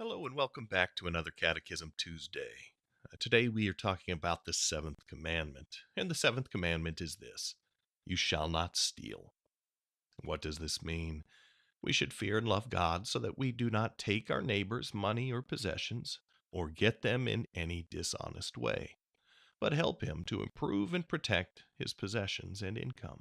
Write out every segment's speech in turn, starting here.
Hello and welcome back to another Catechism Tuesday. Today we are talking about the Seventh Commandment. And the Seventh Commandment is this: You shall not steal. What does this mean? We should fear and love God so that we do not take our neighbor's money or possessions or get them in any dishonest way, but help him to improve and protect his possessions and income.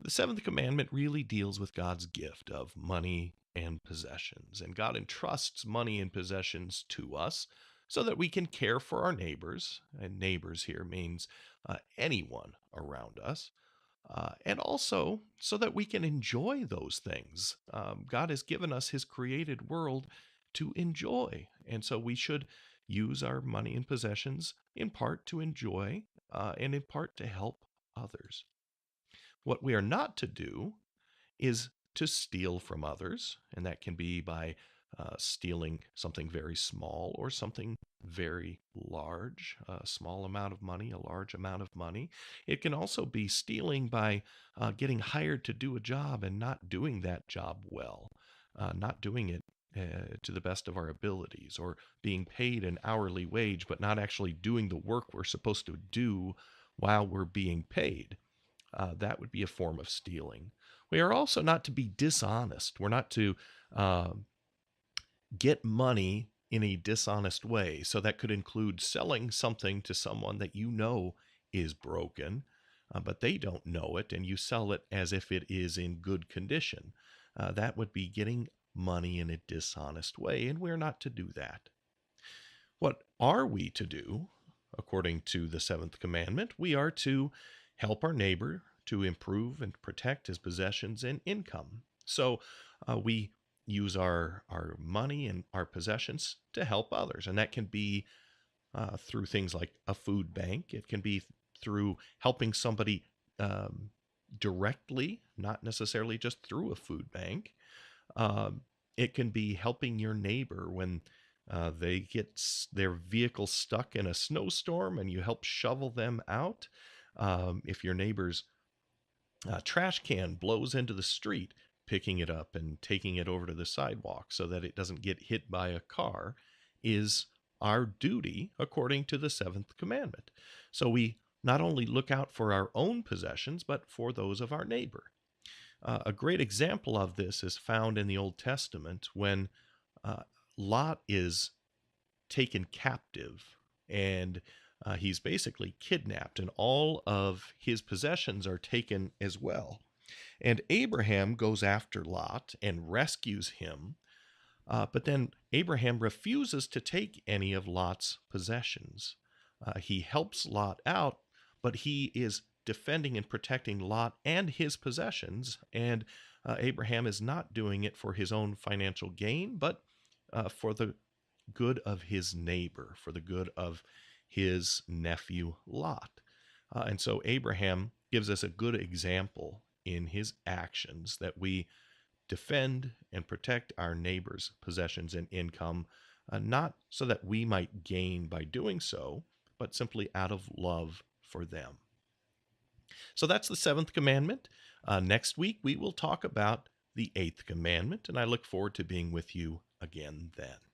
The seventh commandment really deals with God's gift of money and possessions. And God entrusts money and possessions to us so that we can care for our neighbors. And neighbors here means anyone around us. And also so that we can enjoy those things. God has given us his created world to enjoy. And so we should use our money and possessions in part to enjoy and in part to help others. What we are not to do is to steal from others, and that can be by stealing something very small or something very large, a small amount of money, a large amount of money. It can also be stealing by getting hired to do a job and not doing that job well, not doing it to the best of our abilities, or being paid an hourly wage but not actually doing the work we're supposed to do while we're being paid. That would be a form of stealing. We are also not to be dishonest. We're not to uh, get money in a dishonest way. So that could include selling something to someone that you know is broken, but they don't know it, and you sell it as if it is in good condition. That would be getting money in a dishonest way, and we're not to do that. What are we to do? According to the seventh commandment, we are to help our neighbor to improve and protect his possessions and income. So we use our money and our possessions to help others. And that can be through things like a food bank, it can be through helping somebody directly, not necessarily just through a food bank. Um, it can be helping your neighbor when they get their vehicle stuck in a snowstorm and you help shovel them out. If your neighbor's trash can blows into the street, picking it up and taking it over to the sidewalk so that it doesn't get hit by a car is our duty according to the seventh commandment. So we not only look out for our own possessions, but for those of our neighbor. A great example of this is found in the Old Testament when uh, Lot is taken captive and he's basically kidnapped, and all of his possessions are taken as well. And Abraham goes after Lot and rescues him, but then Abraham refuses to take any of Lot's possessions. He helps Lot out, but he is defending and protecting Lot and his possessions. And Abraham is not doing it for his own financial gain, but for the good of his neighbor, for the good of his nephew Lot. And so Abraham gives us a good example in his actions that we defend and protect our neighbor's possessions and income, not so that we might gain by doing so, but simply out of love for them. So that's the seventh commandment. Next week, we will talk about the eighth commandment, and I look forward to being with you again then.